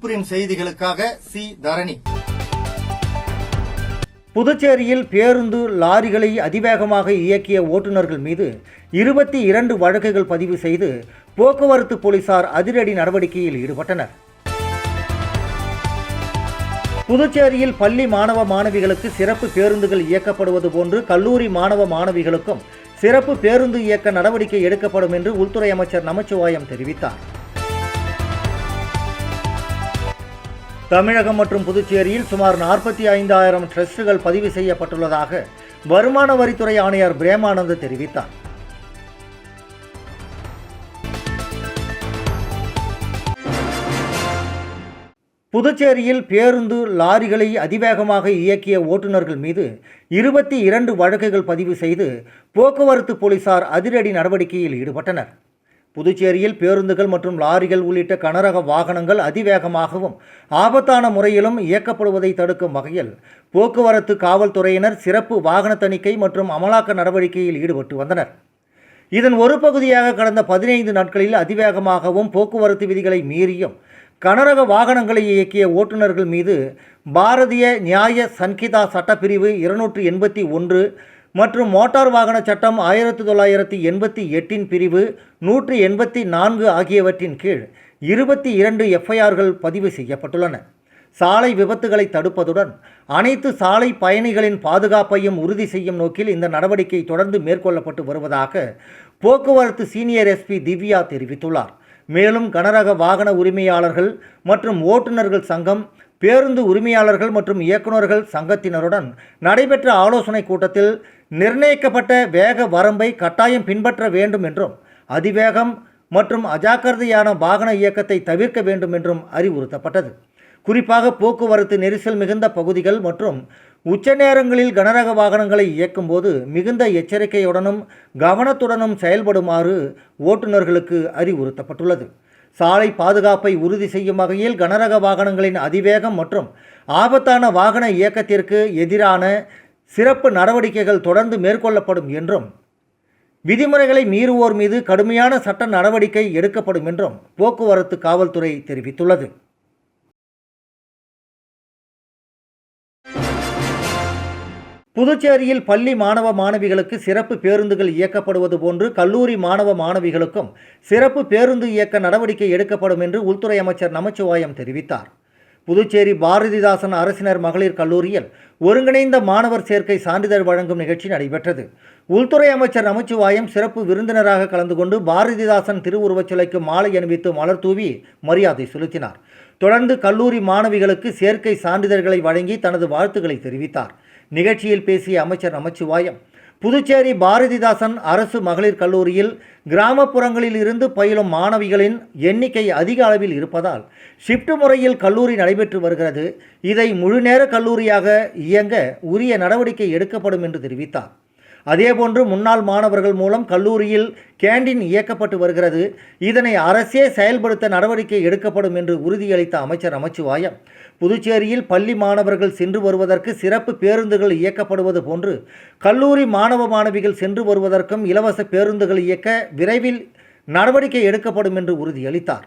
Print செய்திகளுக்காக C தரணி. புதுச்சேரியில் பேருந்து லாரிகளை அதிவேகமாக இயக்கிய ஓட்டுநர்கள் மீது 22 வழக்குகள் பதிவு செய்து போக்குவரத்து போலீசார் அதிரடி நடவடிக்கையில் ஈடுபட்டனர். புதுச்சேரியில் பள்ளி மாணவ மாணவிகளுக்கு சிறப்பு பேருந்துகள் இயக்கப்படுவது போன்று கல்லூரி மாணவ மாணவிகளுக்கும் சிறப்பு பேருந்து இயக்க நடவடிக்கை எடுக்கப்படும் என்று உள்துறை அமைச்சர் நமச்சிவாயம் தெரிவித்தார். தமிழகம் மற்றும் புதுச்சேரியில் சுமார் 45,000 ட்ரஸ்டுகள் பதிவு செய்யப்பட்டுள்ளதாக வருமான வரித்துறை ஆணையர் பிரேமானந்த் தெரிவித்தார். புதுச்சேரியில் பேருந்து லாரிகளை அதிவேகமாக இயக்கிய ஓட்டுநர்கள் மீது 22 வழக்குகள் பதிவு செய்து போக்குவரத்து போலீசார் அதிரடி நடவடிக்கையில் ஈடுபட்டனர். புதுச்சேரியில் பேருந்துகள் மற்றும் லாரிகள் உள்ளிட்ட கனரக வாகனங்கள் அதிவேகமாகவும் ஆபத்தான முறையிலும் இயக்கப்படுவதை தடுக்கும் வகையில் போக்குவரத்து காவல்துறையினர் சிறப்பு வாகன தணிக்கை மற்றும் அமலாக்க நடவடிக்கையில் ஈடுபட்டு வந்தனர். இதன் ஒரு பகுதியாக கடந்த 15 நாட்களில் அதிவேகமாகவும் போக்குவரத்து விதிகளை மீறியும் கனரக வாகனங்களை இயக்கிய ஓட்டுநர்கள் மீது பாரதிய நியாய சன்ஹிதா சட்டப்பிரிவு 281 மற்றும் மோட்டார் வாகன சட்டம் 1988 பிரிவு 184 ஆகியவற்றின் கீழ் 22 எஃப்ஐஆர்கள் பதிவு செய்யப்பட்டுள்ளன. சாலை விபத்துகளை தடுப்பதுடன் அனைத்து சாலை பயணிகளின் பாதுகாப்பையும் உறுதி செய்யும் நோக்கில் இந்த நடவடிக்கை தொடர்ந்து மேற்கொள்ளப்பட்டு வருவதாக போக்குவரத்து சீனியர் எஸ்பி திவ்யா தெரிவித்துள்ளார். மேலும் கனரக வாகன உரிமையாளர்கள் மற்றும் ஓட்டுநர்கள் சங்கம், பேருந்து உரிமையாளர்கள் மற்றும் இயக்குநர்கள் சங்கத்தினருடன் நடைபெற்ற ஆலோசனை கூட்டத்தில் நிர்ணயிக்கப்பட்ட வேக வரம்பை கட்டாயம் பின்பற்ற வேண்டும் என்றும் அதிவேகம் மற்றும் அஜாக்கிரதையான வாகன இயக்கத்தை தவிர்க்க வேண்டும் என்றும் அறிவுறுத்தப்பட்டது. குறிப்பாக போக்குவரத்து நெரிசல் மிகுந்த பகுதிகள் மற்றும் உச்ச நேரங்களில் கனரக வாகனங்களை இயக்கும்போது மிகுந்த எச்சரிக்கையுடனும் கவனத்துடனும் செயல்படுமாறு ஓட்டுநர்களுக்கு அறிவுறுத்தப்பட்டுள்ளது. சாலை பாதுகாப்பை உறுதி செய்யும் வகையில் கனரக வாகனங்களின் அதிவேகம் மற்றும் ஆபத்தான வாகன இயக்கத்திற்கு எதிரான சிறப்பு நடவடிக்கைகள் தொடர்ந்து மேற்கொள்ளப்படும் என்றும் விதிமுறைகளை மீறுவோர் மீது கடுமையான சட்ட நடவடிக்கை எடுக்கப்படும் என்றும் போக்குவரத்து காவல்துறை தெரிவித்துள்ளது. புதுச்சேரியில் பள்ளி மாணவ மாணவிகளுக்கு சிறப்பு பேருந்துகள் இயக்கப்படுவது போன்று கல்லூரி மாணவ மாணவிகளுக்கும் சிறப்பு பேருந்து இயக்க நடவடிக்கை எடுக்கப்படும் என்று உள்துறை அமைச்சர் நமச்சிவாயம் தெரிவித்தார். புதுச்சேரி பாரதிதாசன் அரசினர் மகளிர் கல்லூரியில் ஒருங்கிணைந்த மாணவர் சேர்க்கை சான்றிதழ் வழங்கும் நிகழ்ச்சி நடைபெற்றது. உள்துறை அமைச்சர் நமச்சிவாயம் சிறப்பு விருந்தினராக கலந்து கொண்டு பாரதிதாசன் திருவுருவச் சிலைக்கு மாலை அணிவித்து மலர் தூவி மரியாதை செலுத்தினார். தொடர்ந்து கல்லூரி மாணவிகளுக்கு சேர்க்கை சான்றிதழ்களை வழங்கி தனது வாழ்த்துக்களை தெரிவித்தார். நிகழ்ச்சியில் பேசிய அமைச்சர் நமச்சிவாயம், புதுச்சேரி பாரதிதாசன் அரசு மகளிர் கல்லூரியில் கிராமப்புறங்களில் இருந்து பயிலும் மாணவிகளின் எண்ணிக்கை அதிக அளவில் இருப்பதால் ஷிப்ட் முறையில் கல்லூரி நடைபெற்று வருகிறது. இதை முழுநேர கல்லூரியாக இயங்க உரிய நடவடிக்கை எடுக்கப்படும் என்று தெரிவித்தார். அதேபோன்று முன்னாள் மாணவர்கள் மூலம் கல்லூரியில் கேண்டீன் இயக்கப்பட்டு வருகிறது. இதனை அரசே செயல்படுத்த நடவடிக்கை எடுக்கப்படும் என்று உறுதியளித்த அமைச்சர் நமச்சிவாயம், புதுச்சேரியில் பள்ளி மாணவர்கள் சென்று வருவதற்கு சிறப்பு பேருந்துகள் இயக்கப்படுவது போன்று கல்லூரி மாணவ மாணவிகள் சென்று வருவதற்கும் இலவச பேருந்துகள் இயக்க விரைவில் நடவடிக்கை எடுக்கப்படும் என்று உறுதியளித்தார்.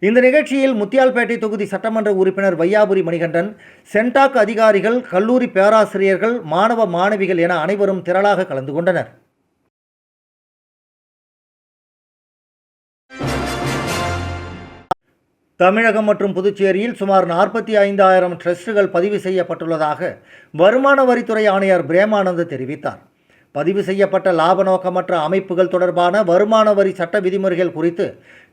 இந்த நிகழ்ச்சியில் முத்தியால்பேட்டை தொகுதி சட்டமன்ற உறுப்பினர் வையாபுரி மணிகண்டன், சென்டாக் அதிகாரிகள், கல்லூரி பேராசிரியர்கள், மாணவ மாணவிகள் என அனைவரும் திரளாக கலந்து கொண்டனர். தமிழகம் மற்றும் புதுச்சேரியில் சுமார் 45,000 ட்ரஸ்டுகள் பதிவு செய்யப்பட்டுள்ளதாக வருமான வரித்துறை ஆணையர் பிரேமானந்த் தெரிவித்தார். பதிவு செய்யப்பட்ட லாப நோக்கமற்ற அமைப்புகள் தொடர்பான வருமான வரி சட்ட விதிமுறைகள் குறித்து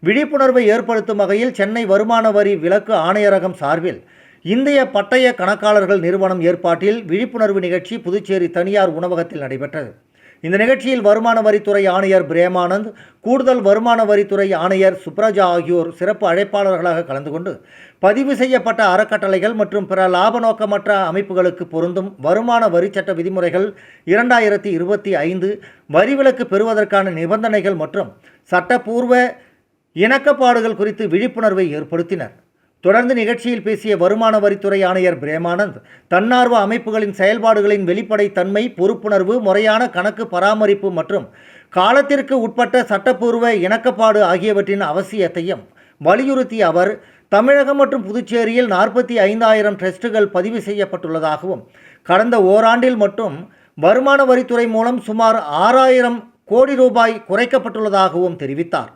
விழிப்புணர்வை ஏற்படுத்தும் வகையில் சென்னை வருமான வரி விலக்கு ஆணையரகம் சார்பில் இந்திய பட்டய கணக்காளர்கள் நிறுவனம் ஏற்பாட்டில் விழிப்புணர்வு நிகழ்ச்சி புதுச்சேரி தனியார் உணவகத்தில் நடைபெற்றது. இந்த நிகழ்ச்சியில் வருமான வரித்துறை ஆணையர் பிரேமானந்த், கூடுதல் வருமான வரித்துறை ஆணையர் சுப்ரஜா ஆகியோர் சிறப்பு அழைப்பாளர்களாக கலந்து கொண்டு பதிவு செய்யப்பட்ட அறக்கட்டளைகள் மற்றும் பிற லாப நோக்கமற்ற அமைப்புகளுக்கு பொருந்தும் வருமான வரி சட்ட விதிமுறைகள் 2025 வரிவிலக்கு பெறுவதற்கான நிபந்தனைகள் மற்றும் சட்டப்பூர்வ இணக்கப்பாடுகள் குறித்து விழிப்புணர்வை ஏற்படுத்தினர். தொடர்ந்து நிகழ்ச்சியில் பேசிய வருமான வரித்துறை ஆணையர் பிரேமானந்த், தன்னார்வ அமைப்புகளின் செயல்பாடுகளின் வெளிப்படைத்தன்மை, பொறுப்புணர்வு, முறையான கணக்கு பராமரிப்பு மற்றும் காலத்திற்கு உட்பட்ட சட்டப்பூர்வ இணக்கப்பாடு ஆகியவற்றின் அவசியத்தையும் வலியுறுத்திய அவர், தமிழகம் மற்றும் புதுச்சேரியில் 45,000 டெஸ்டுகள் பதிவு செய்யப்பட்டுள்ளதாகவும் கடந்த ஓராண்டில் மட்டும் வருமான வரித்துறை மூலம் சுமார் 6,000 கோடி ரூபாய் குறைக்கப்பட்டுள்ளதாகவும் தெரிவித்தார்.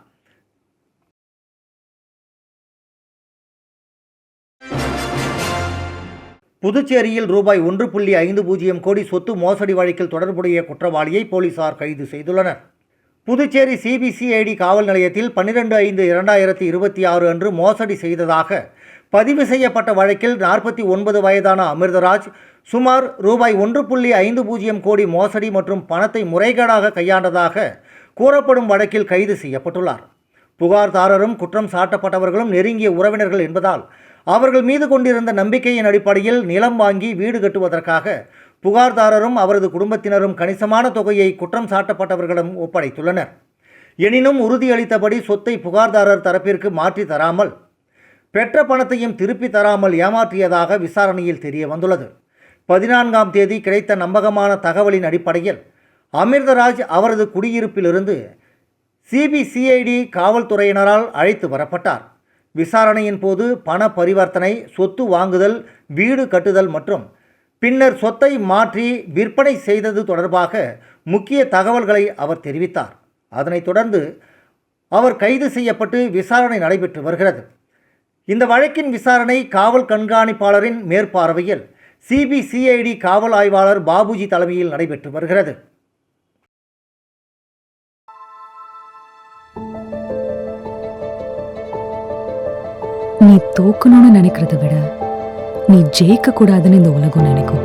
புதுச்சேரியில் ரூபாய் 1.50 கோடி சொத்து மோசடி வழக்கில் தொடர்புடைய குற்றவாளியை போலீசார் கைது செய்துள்ளனர். புதுச்சேரி சிபிசிஐடி காவல் நிலையத்தில் 12/5/2026 அன்று மோசடி செய்ததாக பதிவு செய்யப்பட்ட வழக்கில் 49 வயதான அமிர்தராஜ் சுமார் ரூபாய் 1.50 கோடி மோசடி மற்றும் பணத்தை முறைகேடாக கையாண்டதாக கூறப்படும் வழக்கில் கைது செய்யப்பட்டுள்ளார். புகார்தாரரும் குற்றம் சாட்டப்பட்டவர்களும் நெருங்கிய உறவினர்கள் என்பதால் அவர்கள் மீது கொண்டிருந்த நம்பிக்கையின் அடிப்படையில் நிலம் வாங்கி வீடு கட்டுவதற்காக புகார்தாரரும் அவரது குடும்பத்தினரும் கணிசமான தொகையை குற்றம் சாட்டப்பட்டவர்களிடம் ஒப்படைத்துள்ளனர். எனினும் உறுதியளித்தபடி சொத்தை புகார்தாரர் தரப்பிற்கு மாற்றி தராமல் பெற்ற பணத்தையும் திருப்பி தராமல் ஏமாற்றியதாக விசாரணையில் தெரிய வந்துள்ளது. 14ஆம் தேதி கிடைத்த நம்பகமான தகவலின் அடிப்படையில் அமிர்தராஜ் அவரது குடியிருப்பிலிருந்து சிபிசிஐடி காவல்துறையினரால் அழைத்து வரப்பட்டார். விசாரணையின் போது பண பரிவர்த்தனை, சொத்து வாங்குதல், வீடு கட்டுதல் மற்றும் பின்னர் சொத்தை மாற்றி விற்பனை செய்தது தொடர்பாக முக்கிய தகவல்களை அவர் தெரிவித்தார். அதனைத் தொடர்ந்து அவர் கைது செய்யப்பட்டு விசாரணை நடைபெற்று வருகிறது. இந்த வழக்கின் விசாரணை காவல் கண்காணிப்பாளரின் மேற்பார்வையில் சிபிசிஐடி காவல் ஆய்வாளர் பாபுஜி தலைமையில் நடைபெற்று வருகிறது. நீ தோக்கணும்னு நினைக்கிறத விட நீ ஜெயிக்க கூடாதுன்னு இந்த உலகம் நினைக்கும்.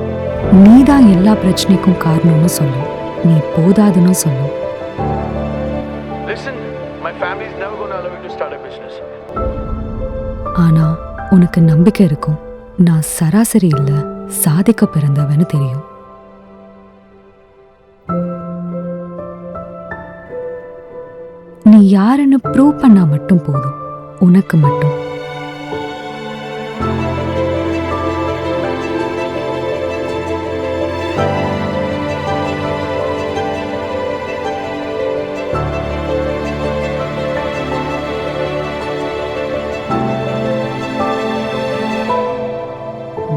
நீதான் எல்லா பிரச்சனைக்கும் காரணம்னு சொல்லும். நீ போதாதுன்னு சொல்லும். Listen, my family is never going to allow me to start a business. ஆனா உனக்கு நம்பிக்கை இருக்கும். நான் சராசரி இல்ல, சாதிக்க பிறந்தவன்னு தெரியும். நீ யாருன்னு ப்ரூவ் பண்ணா மட்டும் போதும். உனக்கு மட்டும்.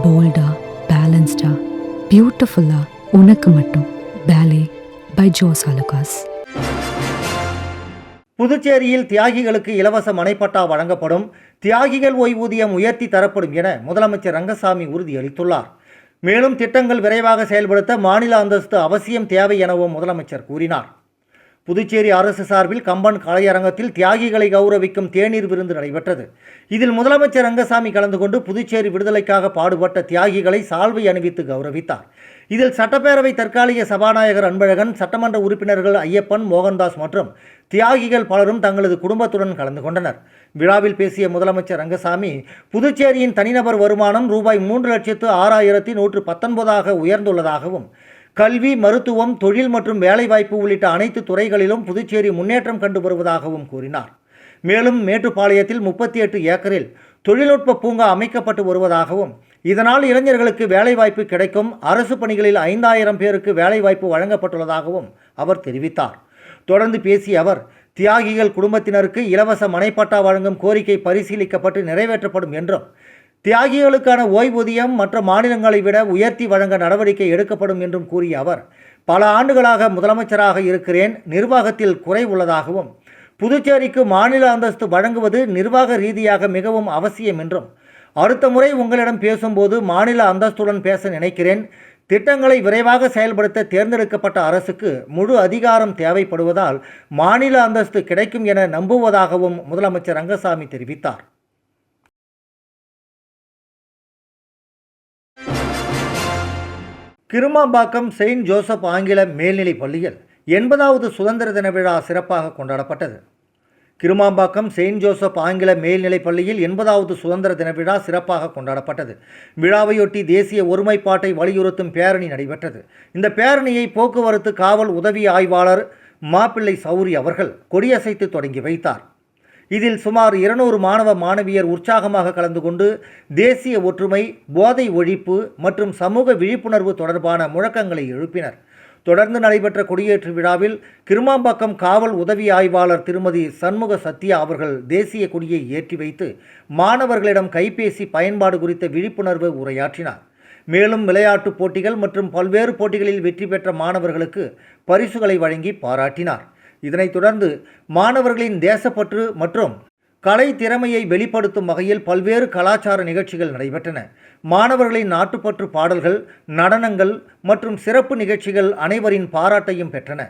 போல்டா, பேலன்ஸ்டா, பியூட்டிஃபுல்லா, உனக்கு மட்டும். பேலே பை ஜோஸ் அலுகாஸ். புதுச்சேரியில் தியாகிகளுக்கு இலவச மனைப்பட்டா வழங்கப்படும், தியாகிகள் ஓய்வூதியம் உயர்த்தி தரப்படும் என முதலமைச்சர் ரங்கசாமி உறுதியளித்துள்ளார். மேலும் திட்டங்கள் விரைவாக செயல்படுத்த மாநில அந்தஸ்து அவசியம் தேவை எனவும் முதலமைச்சர் கூறினார். புதுச்சேரி அரசு சார்பில் கம்பன் கலையரங்கத்தில் தியாகிகளை கௌரவிக்கும் தேநீர் விருந்து நடைபெற்றது. இதில் முதலமைச்சர் ரங்கசாமி கலந்து கொண்டு புதுச்சேரி விடுதலைக்காக பாடுபட்ட தியாகிகளை சால்வை அணிவித்து கௌரவித்தார். இதில் சட்டப்பேரவை தற்காலிக சபாநாயகர் அன்பழகன், சட்டமன்ற உறுப்பினர்கள் ஐயப்பன், மோகன்தாஸ் மற்றும் தியாகிகள் பலரும் தங்களது குடும்பத்துடன் கலந்து கொண்டனர். விழாவில் பேசிய முதலமைச்சர் ரங்கசாமி, புதுச்சேரியின் தனிநபர் வருமானம் ரூபாய் 3,06,119 உயர்ந்துள்ளதாகவும், கல்வி, மருத்துவம், தொழில் மற்றும் வேலைவாய்ப்பு உள்ளிட்ட அனைத்து துறைகளிலும் புதுச்சேரி முன்னேற்றம் கண்டு வருவதாகவும் கூறினார். மேலும் மேட்டுப்பாளையத்தில் 38 ஏக்கரில் தொழில்நுட்ப பூங்கா அமைக்கப்பட்டு வருவதாகவும், இதனால் இளைஞர்களுக்கு வேலைவாய்ப்பு கிடைக்கும், அரசு பணிகளில் 5,000 பேருக்கு வேலைவாய்ப்பு வழங்கப்பட்டுள்ளதாகவும் அவர் தெரிவித்தார். தொடர்ந்து பேசிய அவர், தியாகிகள் குடும்பத்தினருக்கு இலவச மனைப்பட்டா வழங்கும் கோரிக்கை பரிசீலிக்கப்பட்டு நிறைவேற்றப்படும் என்றும், தியாகிகளுக்கான ஓய்வூதியம் மற்ற மாநிலங்களை விட உயர்த்தி வழங்க நடவடிக்கை எடுக்கப்படும் என்றும் கூறிய அவர், பல ஆண்டுகளாக முதலமைச்சராக இருக்கிறேன், நிர்வாகத்தில் குறை உள்ளதாகவும், புதுச்சேரிக்கு மாநில அந்தஸ்து வழங்குவது நிர்வாக ரீதியாக மிகவும் அவசியம் என்றும், அடுத்த முறை உங்களிடம் பேசும்போது மாநில அந்தஸ்துடன் பேச நினைக்கிறேன், திட்டங்களை விரைவாக செயல்படுத்த தேர்ந்தெடுக்கப்பட்ட அரசுக்கு முழு அதிகாரம் தேவைப்படுவதால் மாநில அந்தஸ்து கிடைக்கும் என நம்புவதாகவும் முதலமைச்சர் ரங்கசாமி தெரிவித்தார். கிருமாம்பாக்கம் செயின்ட் ஜோசப் ஆங்கில மேல்நிலைப் பள்ளியில் 80வது சுதந்திர தின விழா சிறப்பாக கொண்டாடப்பட்டது. கிருமாம்பாக்கம் செயின்ட் ஜோசப் ஆங்கில மேல்நிலைப் பள்ளியில் 80வது சுதந்திர தின விழா சிறப்பாக கொண்டாடப்பட்டது. விழாவையொட்டி தேசிய ஒருமைப்பாட்டை வலியுறுத்தும் பேரணி நடைபெற்றது. இந்த பேரணியை போக்குவரத்து காவல் உதவி ஆய்வாளர் மாப்பிள்ளை சௌரி அவர்கள் கொடியசைத்து தொடங்கி வைத்தார். இதில் சுமார் 200 மாணவ மாணவியர் உற்சாகமாக கலந்து கொண்டு தேசிய ஒற்றுமை, போதை ஒழிப்பு மற்றும் சமூக விழிப்புணர்வு தொடர்பான முழக்கங்களை எழுப்பினர். தொடர்ந்து நடைபெற்ற கொடியேற்று விழாவில் கிருமாம்பாக்கம் காவல் உதவி ஆய்வாளர் திருமதி சண்முக சத்யா அவர்கள் தேசிய கொடியை ஏற்றி வைத்து மாணவர்களிடம் கைபேசி பயன்பாடு குறித்த விழிப்புணர்வு உரையாற்றினார். மேலும் விளையாட்டுப் போட்டிகள் மற்றும் பல்வேறு போட்டிகளில் வெற்றி பெற்ற மாணவர்களுக்கு பரிசுகளை வழங்கி பாராட்டினார். இதனைத் தொடர்ந்து மாணவர்களின் தேசப்பற்று மற்றும் கலை திறமையை வெளிப்படுத்தும் வகையில் பல்வேறு கலாச்சார நிகழ்ச்சிகள் நடைபெற்றன. மாணவர்களின் நாட்டுப்பற்று பாடல்கள், நடனங்கள் மற்றும் சிறப்பு நிகழ்ச்சிகள் அனைவரின் பாராட்டையும் பெற்றன.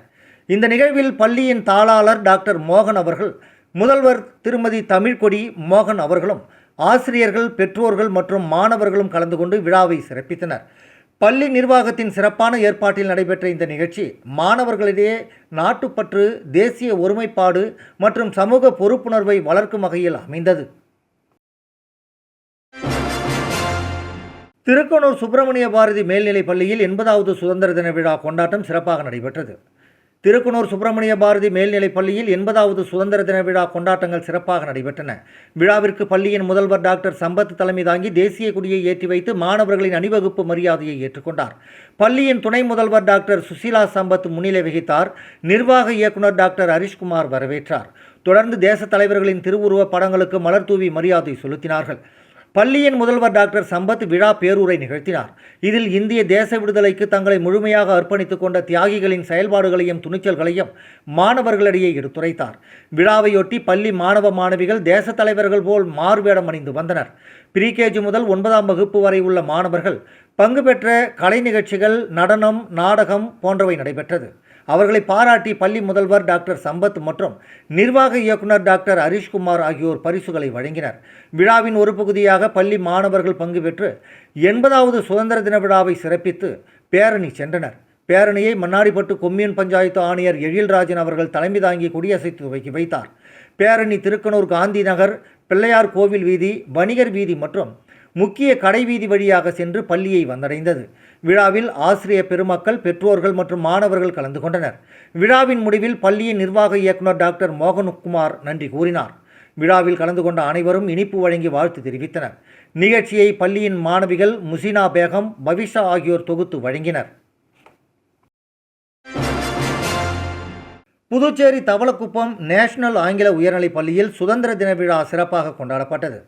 இந்த நிகழ்வில் பள்ளியின் தாளாளர் டாக்டர் மோகன் அவர்கள், முதல்வர் திருமதி தமிழ்கொடி மோகன் அவர்களும், ஆசிரியர்கள், பெற்றோர்கள் மற்றும் மாணவர்களும் கலந்து கொண்டு விழாவை சிறப்பித்தனர். பள்ளி நிர்வாகத்தின் சிறப்பான ஏற்பாட்டில் நடைபெற்ற இந்த நிகழ்ச்சி மாணவர்களிடையே நாட்டுப்பற்று, தேசிய ஒருமைப்பாடு மற்றும் சமூக பொறுப்புணர்வை வளர்க்கும் வகையில் அமைந்தது. திருக்கனூர் சுப்பிரமணிய பாரதி மேல்நிலைப் பள்ளியில் 80வது சுதந்திர தின விழா கொண்டாட்டம் சிறப்பாக நடைபெற்றது. திருக்கனூர் சுப்பிரமணிய பாரதி மேல்நிலைப் பள்ளியில் 80வது சுதந்திர தின விழா கொண்டாட்டங்கள் சிறப்பாக நடைபெற்றன. விழாவிற்கு பள்ளியின் முதல்வர் டாக்டர் சம்பத் தலைமை தாங்கி தேசிய கொடியை ஏற்றி வைத்து மாணவர்களின் அணிவகுப்பு மரியாதையை ஏற்றுக்கொண்டார். பள்ளியின் துணை முதல்வர் டாக்டர் சுசீலா சம்பத் முன்னிலை வகித்தார். நிர்வாக இயக்குனர் டாக்டர் ஹரிஷ்குமார் வரவேற்றார். தொடர்ந்து தேச தலைவர்களின் திருவுருவ படங்களுக்கு மலர் தூவி மரியாதை செலுத்தினார்கள். பள்ளியின் முதல்வர் டாக்டர் சம்பத் விழா பேருரை நிகழ்த்தினார். இதில் இந்திய தேச விடுதலைக்கு தங்களை முழுமையாக அர்ப்பணித்துக் கொண்ட தியாகிகளின் செயல்பாடுகளையும் துணிச்சல்களையும் மாணவர்களிடையே எடுத்துரைத்தார். விழாவையொட்டி பள்ளி மாணவ மாணவிகள் தேச தலைவர்கள் போல் மாறுவேடம் அணிந்து வந்தனர். ப்ரீகேஜி முதல் 9ஆம் வகுப்பு வரை உள்ள மாணவர்கள் பங்கு பெற்ற கலை நிகழ்ச்சிகள், நடனம், நாடகம் போன்றவை நடைபெற்றது. அவர்களை பாராட்டி பள்ளி முதல்வர் டாக்டர் சம்பத் மற்றும் நிர்வாக இயக்குனர் டாக்டர் ஹரிஷ்குமார் ஆகியோர் பரிசுகளை வழங்கினர். விழாவின் ஒரு பகுதியாக பள்ளி மாணவர்கள் பங்கு பெற்று 80வது சுதந்திர தின விழாவை சிறப்பித்து பேரணி சென்றனர். பேரணியை மண்ணாடிப்பட்டு கொம்யூன் பஞ்சாயத்து ஆணையர் எழில்ராஜன் அவர்கள் தலைமை தாங்கி கொடியசைத்து துவக்கி வைத்தார். பேரணி திருக்கனூர் காந்தி நகர், பிள்ளையார் கோவில் வீதி, வணிகர் வீதி மற்றும் முக்கிய கடை வீதி வழியாக சென்று பள்ளியை வந்தடைந்தது. விழாவில் ஆசிரியர் பெருமக்கள், பெற்றோர்கள் மற்றும் மாணவர்கள் கலந்து கொண்டனர். விழாவின் முடிவில் பள்ளியின் நிர்வாக இயக்குனர் டாக்டர் மோகன்குமார் நன்றி கூறினார். விழாவில் கலந்து கொண்ட அனைவரும் இனிப்பு வழங்கி வாழ்த்து தெரிவித்தனர். நிகழ்ச்சியை பள்ளியின் மாணவிகள் முசினா பேகம், பவிஷா ஆகியோர் தொகுத்து வழங்கினர். புதுச்சேரி தவளக்குப்பம் நேஷனல் ஆங்கில உயர்நிலைப் பள்ளியில் சுதந்திர தின விழா சிறப்பாக கொண்டாடப்பட்டது.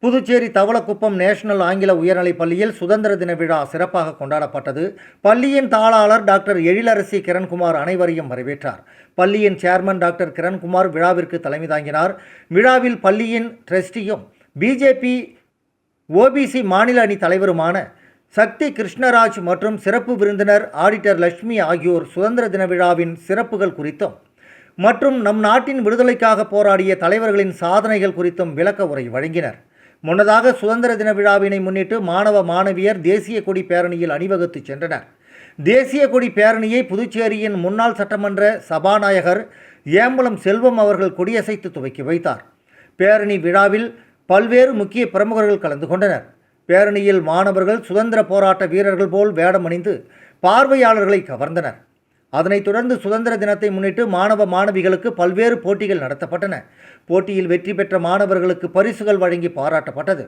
புதுச்சேரி தவளக்குப்பம் நேஷனல் ஆங்கில உயர்நிலைப் பள்ளியில் சுதந்திர தின விழா சிறப்பாக கொண்டாடப்பட்டது. பள்ளியின் தாளாளர் டாக்டர் எழிலரசி கிரண்குமார் அனைவரையும் வரவேற்றார். பள்ளியின் சேர்மன் டாக்டர் கிரண்குமார் விழாவிற்கு தலைமை தாங்கினார். விழாவில் பள்ளியின் ட்ரஸ்டியும் பிஜேபி ஓபிசி மாநில அணி தலைவருமான சக்தி கிருஷ்ணராஜ் மற்றும் சிறப்பு விருந்தினர் ஆடிட்டர் லட்சுமி ஆகியோர் சுதந்திர தின விழாவின் சிறப்புகள் குறித்தும் மற்றும் நம் நாட்டின் விடுதலைக்காக போராடிய தலைவர்களின் சாதனைகள் குறித்தும் விளக்க உரை வழங்கினர். முன்னதாக சுதந்திர தின விழாவினை முன்னிட்டு மாணவ மாணவியர் தேசிய கொடி பேரணியில் அணிவகுத்து சென்றனர். தேசிய கொடி பேரணியை புதுச்சேரியின் முன்னாள் சட்டமன்ற சபாநாயகர் ஏம்பலம் செல்வம் அவர்கள் கொடியசைத்து துவக்கி வைத்தார். பேரணி விழாவில் பல்வேறு முக்கிய பிரமுகர்கள் கலந்து கொண்டனர். பேரணியில் மாணவர்கள் சுதந்திர போராட்ட வீரர்கள் போல் வேடமணிந்து பார்வையாளர்களை கவர்ந்தனர். அதனைத் தொடர்ந்து சுதந்திர தினத்தை முன்னிட்டு மாணவ மாணவிகளுக்கு பல்வேறு போட்டிகள் நடத்தப்பட்டன. போட்டியில் வெற்றி பெற்ற மாணவர்களுக்கு பரிசுகள் வழங்கி பாராட்டப்பட்டது.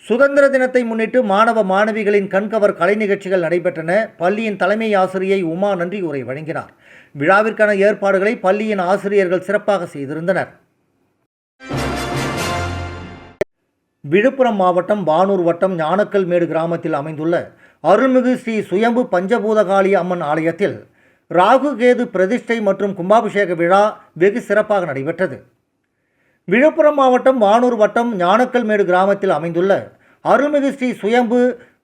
சுதந்திர தினத்தை முன்னிட்டு மாணவ மாணவிகளின் கண்கவர் கலை நிகழ்ச்சிகள் நடைபெற்றன. பள்ளியின் தலைமை ஆசிரியை உமா நன்றி உரை வழங்கினார். விழாவிற்கான ஏற்பாடுகளை பள்ளியின் ஆசிரியர்கள் சிறப்பாக செய்திருந்தனர். விழுப்புரம் மாவட்டம் வானூர் வட்டம் ஞானக்கல்மேடு கிராமத்தில் அமைந்துள்ள அருள்மிகு ஸ்ரீ சுயம்பு பஞ்சபூதகாளி அம்மன் ஆலயத்தில் ராகு கேது பிரதிஷ்டை மற்றும் கும்பாபிஷேக விழா வெகு சிறப்பாக நடைபெற்றது. விழுப்புரம் மாவட்டம் வானூர் வட்டம் ஞானக்கல்மேடு கிராமத்தில் அமைந்துள்ள அருள்மிகு ஸ்ரீ சுயம்பு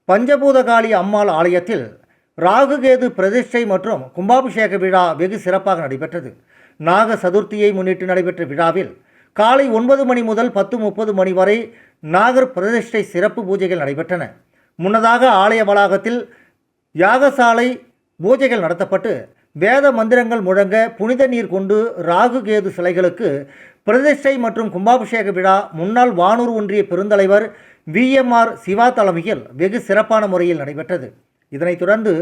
பஞ்சபூதகாளி அம்மாள் ஆலயத்தில் ராகு கேது பிரதிஷ்டை மற்றும் கும்பாபிஷேக விழா வெகு சிறப்பாக நடைபெற்றது. நாக சதுர்த்தியை முன்னிட்டு நடைபெற்ற விழாவில் காலை 9 மணி முதல் 10:30 மணி வரை நாகர் பிரதிஷ்டை சிறப்பு பூஜைகள் நடைபெற்றன. முன்னதாக ஆலய வளாகத்தில் யாகசாலை பூஜைகள் நடத்தப்பட்டு வேத மந்திரங்கள் முழங்க புனித நீர் கொண்டு ராகு கேது சிலைகளுக்கு பிரதிஷ்டை மற்றும் கும்பாபிஷேக விழா முன்னாள் வானூர் ஒன்றிய பெருந்தலைவர் VMR சிவா தலைமையில் வெகு சிறப்பான முறையில் நடைபெற்றது. இதனைத் தொடர்ந்து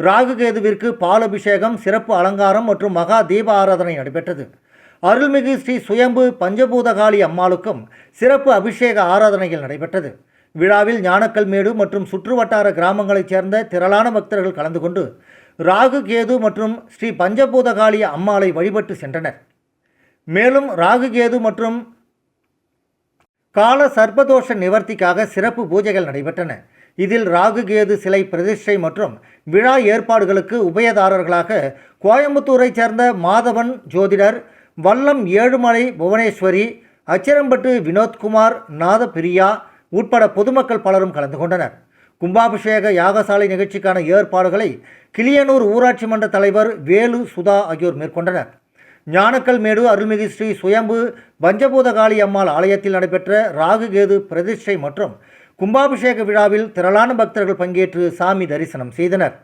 ராகு கேதுவிற்கு பாலபிஷேகம், சிறப்பு அலங்காரம் மற்றும் மகா தீப ஆராதனை நடைபெற்றது. அருள்மிகு ஸ்ரீ சுயம்பு பஞ்சபூதகாளி அம்மாளுக்கும் சிறப்பு அபிஷேக ஆராதனைகள் நடைபெற்றது. விழாவில் ஞானக்கல்மேடு மற்றும் சுற்றுவட்டார கிராமங்களைச் சேர்ந்த திரளான பக்தர்கள் கலந்து கொண்டு ராகு கேது மற்றும் ஸ்ரீ பஞ்சபூதகாளி அம்மாளை வழிபட்டு சென்றனர். மேலும் ராகு கேது மற்றும் கால சர்ப்பதோஷ நிவர்த்திக்காக சிறப்பு பூஜைகள் நடைபெற்றன. இதில் ராகு கேது சிலை பிரதிஷ்டை மற்றும் விழா ஏற்பாடுகளுக்கு உபயதாரர்களாக கோயம்புத்தூரைச் சேர்ந்த மாதவன் ஜோதிடர், வல்லம் ஏழுமலை புவனேஸ்வரி, அச்சிரம்பட்டு வினோத்குமார், நாதபிரியா உட்பட பொதுமக்கள் பலரும் கலந்து கொண்டனர். கும்பாபிஷேக யாகசாலை நிகழ்ச்சிக்கான ஏற்பாடுகளை கிளியனூர் ஊராட்சி மன்ற தலைவர் வேலு சுதா ஆகியோர் மேற்கொண்டனர். ஞானக்கல்மேடு அருள்மிகு ஸ்ரீ சுயம்பு பஞ்சபூதகாளி அம்மாள் ஆலயத்தில் நடைபெற்ற ராகு கேது பிரதிஷ்டை மற்றும் கும்பாபிஷேக விழாவில் திரளான பக்தர்கள் பங்கேற்று சாமி தரிசனம் செய்தனர்.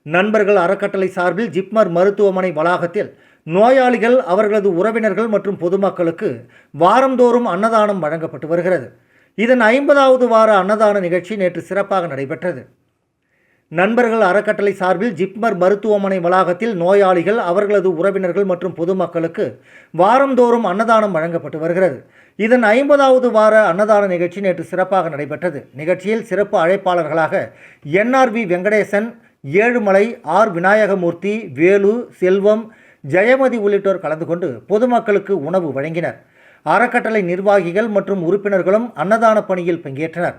நண்பர்கள் அறக்கட்டளை சார்பில் ஜிப்மர் மருத்துவமனை வளாகத்தில் நோயாளிகள், அவர்களது உறவினர்கள் மற்றும் பொதுமக்களுக்கு வாரந்தோறும் அன்னதானம் வழங்கப்பட்டு வருகிறது. இதன் 50வது வார அன்னதான நிகழ்ச்சி நேற்று சிறப்பாக நடைபெற்றது. நண்பர்கள் அறக்கட்டளை சார்பில் ஜிப்மர் மருத்துவமனை வளாகத்தில் நோயாளிகள், அவர்களது உறவினர்கள் மற்றும் பொதுமக்களுக்கு வாரந்தோறும் அன்னதானம் வழங்கப்பட்டு வருகிறது. இதன் 50வது வார அன்னதான நிகழ்ச்சி நேற்று சிறப்பாக நடைபெற்றது. நிகழ்ச்சியில் சிறப்பு அழைப்பாளர்களாக NRV வெங்கடேசன், ஏழுமலை, R விநாயகமூர்த்தி, வேலு, செல்வம், ஜெயமதி உள்ளிட்டோர் கலந்து கொண்டு பொதுமக்களுக்கு உணவு வழங்கினர். அறக்கட்டளை நிர்வாகிகள் மற்றும் உறுப்பினர்களும் அன்னதான பணியில் பங்கேற்றனர்.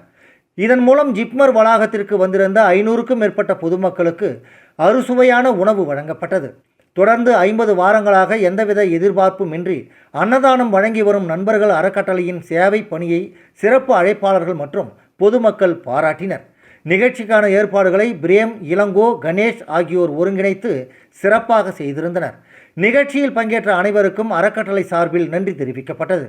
இதன் மூலம் ஜிப்மர் வளாகத்திற்கு வந்திருந்த 500க்கும் மேற்பட்ட பொதுமக்களுக்கு அறுசுவையான உணவு வழங்கப்பட்டது. தொடர்ந்து 50 வாரங்களாக எந்தவித எதிர்பார்ப்புமின்றி அன்னதானம் வழங்கி வரும் நண்பர்கள் அறக்கட்டளையின் சேவை பணியை சிறப்பு அழைப்பாளர்கள் மற்றும் பொதுமக்கள் பாராட்டினர். நிகழ்ச்சிக்கான ஏற்பாடுகளை பிரேம், இளங்கோ, கணேஷ் ஆகியோர் ஒருங்கிணைத்து சிறப்பாக செய்திருந்தனர். நிகழ்ச்சியில் பங்கேற்ற அனைவருக்கும் அறக்கட்டளை சார்பில் நன்றி தெரிவிக்கப்பட்டது.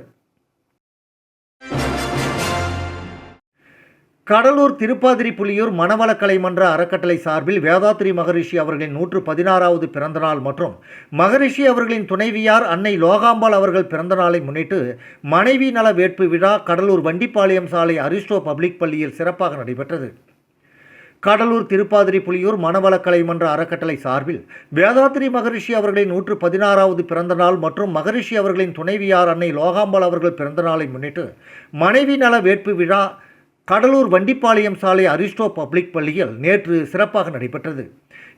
கடலூர் திருப்பாதிரி புலியூர் மனவளக்கலை மன்ற அறக்கட்டளை சார்பில் வேதாத்ரி மகரிஷி அவர்களின் 116வது பிறந்தநாள் மற்றும் மகரிஷி அவர்களின் துணைவியார் அன்னை லோகாம்பாள் அவர்கள் பிறந்தநாளை முன்னிட்டு மனைவி நல வேட்பு விழா கடலூர் வண்டிப்பாளையம் சாலை அரிஸ்டோ பப்ளிக் பள்ளியில் சிறப்பாக நடைபெற்றது. கடலூர் திருப்பாதிரி புலியூர் மனவளக்கலை மன்ற அறக்கட்டளை சார்பில் வேதாத்ரி மகரிஷி அவர்களின் 116வது பிறந்தநாள் மற்றும் மகரிஷி அவர்களின் துணைவியார் அன்னை லோகாம்பாள் அவர்கள் பிறந்தநாளை முன்னிட்டு மனைவி நல வேட்பு விழா கடலூர் வண்டிப்பாளையம் சாலை அரிஸ்டோ பப்ளிக் பள்ளியில் நேற்று சிறப்பாக நடைபெற்றது.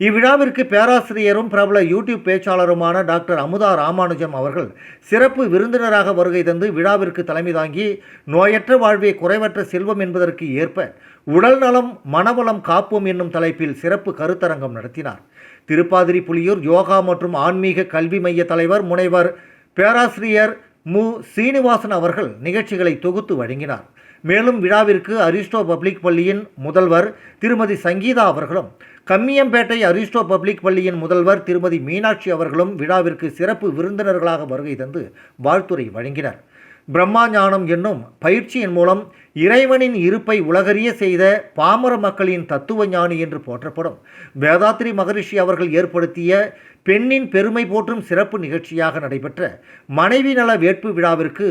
இவ்விழாவிற்கு பேராசிரியரும் பிரபல யூடியூப் பேச்சாளருமான டாக்டர் அமுதா ராமானுஜம் அவர்கள் சிறப்பு விருந்தினராக வருகை தந்து விழாவிற்கு தலைமை தாங்கி நோயற்ற வாழ்வே குறைவற்ற செல்வம் என்பதற்கு ஏற்ப உடல் நலம் மனவளம் காப்போம் என்னும் தலைப்பில் சிறப்பு கருத்தரங்கம் நடத்தினார். திருப்பாதிரி புலியூர் யோகா மற்றும் ஆன்மீக கல்வி மைய தலைவர் முனைவர் பேராசிரியர் மு. சீனிவாசன் அவர்கள் நிகழ்ச்சிகளை தொகுத்து வழங்கினார். மேலும் விழாவிற்கு அரிஸ்டோ பப்ளிக் பள்ளியின் முதல்வர் திருமதி சங்கீதா அவர்களும், கம்மியம்பேட்டை அரிஸ்டோ பப்ளிக் பள்ளியின் முதல்வர் திருமதி மீனாட்சி அவர்களும் விழாவிற்கு சிறப்பு விருந்தினர்களாக வருகை தந்து வாழ்த்துரை வழங்கினர். பிரம்மா ஞானம் என்னும் பயிற்சியின் மூலம் இறைவனின் இருப்பை உலகறிய செய்த பாமர மக்களின் தத்துவ ஞானி என்று போற்றப்படும் வேதாத்ரி மகரிஷி அவர்கள் ஏற்படுத்திய பெண்ணின் பெருமை போற்றும் சிறப்பு நிகழ்ச்சியாக நடைபெற்ற மனைவி நல வேட்பு விழாவிற்கு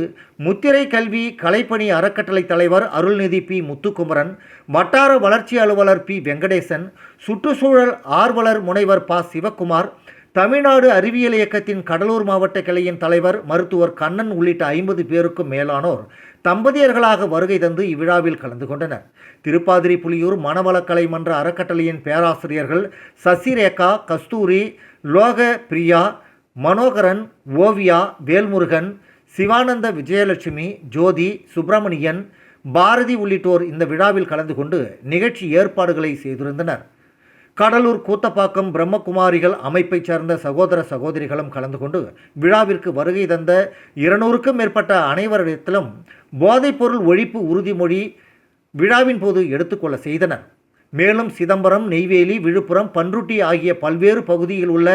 முத்திரை கல்வி கலைப்பணி அறக்கட்டளை தலைவர் அருள்நிதி பி. முத்துக்குமரன், வட்டார வளர்ச்சி அலுவலர் பி. வெங்கடேசன், சுற்றுச்சூழல் ஆர்வலர் முனைவர் ப. சிவக்குமார், தமிழ்நாடு அறிவியல் இயக்கத்தின் கடலூர் மாவட்ட கிளையின் தலைவர் மருத்துவர் கண்ணன் உள்ளிட்ட 50 பேருக்கும் மேலானோர் தம்பதியர்களாக வருகை தந்து இவ்விழாவில் கலந்து கொண்டனர். திருப்பாதிரி புலியூர் மனவளக்கலை மன்ற அறக்கட்டளையின் பேராசிரியர்கள் சசிரேகா, கஸ்தூரி, லோக பிரியா, மனோகரன், ஓவியா, வேல்முருகன், சிவானந்த, விஜயலட்சுமி, ஜோதி, சுப்பிரமணியன், பாரதி உள்ளிட்டோர் இந்த விழாவில் கலந்து கொண்டு நிகழ்ச்சி ஏற்பாடுகளை செய்திருந்தனர். கடலூர் கூத்தப்பாக்கம் பிரம்மகுமாரிகள் அமைப்பைச் சேர்ந்த சகோதர சகோதரிகளும் கலந்து கொண்டு விழாவிற்கு வருகை தந்த 200க்கும் மேற்பட்ட அனைவரிடத்திலும் போதைப்பொருள் ஒழிப்பு உறுதிமொழி விழாவின் போது எடுத்துக்கொள்ள செய்தனர். மேலும் சிதம்பரம், நெய்வேலி, விழுப்புரம், பன்ருட்டி ஆகிய பல்வேறு பகுதியில் உள்ள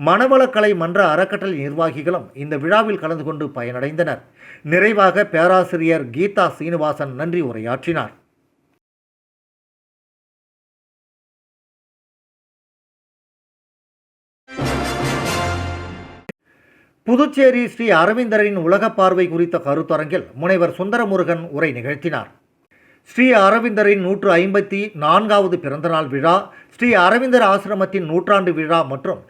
மனவளக்கலை மன்ற அறக்கட்டளை நிர்வாகிகளும் இந்த விழாவில் கலந்து கொண்டு பயனடைந்தனர். நிறைவாக பேராசிரியர் கீதா சீனிவாசன் நன்றி உரையாற்றினார். புதுச்சேரி ஸ்ரீ அரவிந்தரின் உலக பார்வை குறித்த கருத்தரங்கில் முனைவர் சுந்தரமுருகன் உரை நிகழ்த்தினார். ஸ்ரீ அரவிந்தரின் 154வது பிறந்தநாள் விழா, ஸ்ரீ அரவிந்தர் ஆசிரமத்தின் 100ஆண்டு விழா மற்றும்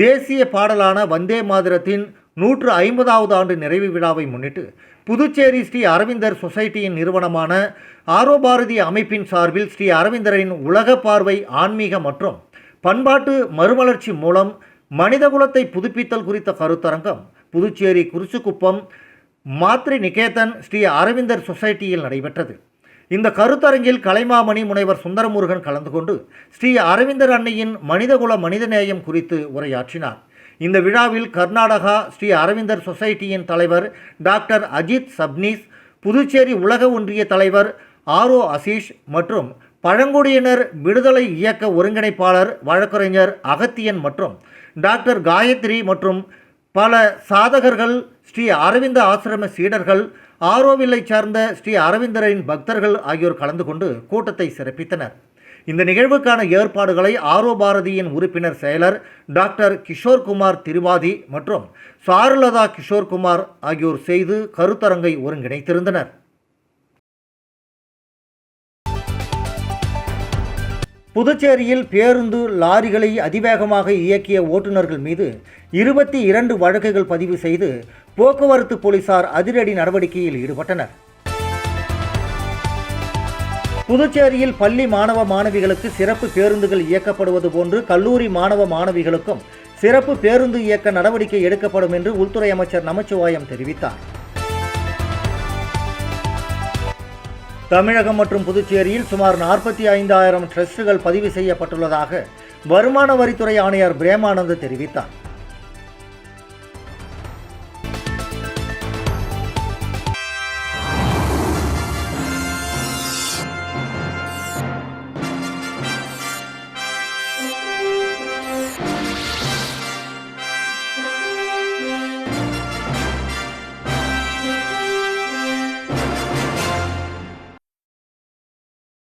தேசிய பாடலான வந்தே மாதரத்தின் 150வது ஆண்டு நிறைவு விழாவை முன்னிட்டு புதுச்சேரி ஸ்ரீ அரவிந்தர் சொசைட்டியின் நிறுவனமான ஆரோ பாரதி அமைப்பின் சார்பில் ஸ்ரீ அரவிந்தரின் உலக பார்வை ஆன்மீக மற்றும் பண்பாட்டு மறுமலர்ச்சி மூலம் மனிதகுலத்தை புதுப்பித்தல் குறித்த கருத்தரங்கம் புதுச்சேரி குருசுக்குப்பம் மாத்ரி நிகேதன் ஸ்ரீ அரவிந்தர் சொசைட்டியில் நடைபெற்றது. இந்த கருத்தரங்கில் கலைமாமணி முனைவர் சுந்தரமுருகன் கலந்து கொண்டு ஸ்ரீ அரவிந்தர் அன்னையின் மனிதகுல மனிதநேயம் குறித்து உரையாற்றினார். இந்த விழாவில் கர்நாடகா ஸ்ரீ அரவிந்தர் சொசைட்டியின் தலைவர் டாக்டர் அஜித் சப்னீஸ், புதுச்சேரி உலக ஒன்றிய தலைவர் ஆரோ அசீஷ் மற்றும் பழங்குடியினர் விடுதலை இயக்க ஒருங்கிணைப்பாளர் வழக்கறிஞர் அகத்தியன் மற்றும் டாக்டர் காயத்ரி மற்றும் பல சாதகர்கள், ஸ்ரீ அரவிந்த ஆசிரம சீடர்கள், ஆரோவில்லை சார்ந்த ஸ்ரீ அரவிந்தரின் பக்தர்கள் ஆகியோர் கலந்து கொண்டு கூட்டத்தை சிறப்பித்தனர். இந்த நிகழ்வுக்கான ஏற்பாடுகளை ஆரோ பாரதியின் உறுப்பினர் செயலர் டாக்டர் கிஷோர்குமார் திரிவாதி மற்றும் சாருலதா கிஷோர்குமார் ஆகியோர் செய்து கருத்தரங்கை ஒருங்கிணைத்திருந்தனர். புதுச்சேரியில் பேருந்து லாரிகளை அதிவேகமாக இயக்கிய ஓட்டுநர்கள் மீது 22 வழக்குகள் பதிவு செய்து போக்குவரத்து போலீசார் அதிரடி நடவடிக்கையில் ஈடுபட்டனர். புதுச்சேரியில் பள்ளி மாணவ மாணவிகளுக்கு சிறப்பு பேருந்துகள் இயக்கப்படுவது போன்று கல்லூரி மாணவ மாணவிகளுக்கும் சிறப்பு பேருந்து இயக்க நடவடிக்கை எடுக்கப்படும் என்று உள்துறை அமைச்சர் நமச்சிவாயம் தெரிவித்தார். தமிழகம் மற்றும் புதுச்சேரியில் சுமார் 45,000 ட்ரஸ்டுகள் பதிவு செய்யப்பட்டுள்ளதாக வருமான வரித்துறை ஆணையர் பிரேமானந்த் தெரிவித்தார்.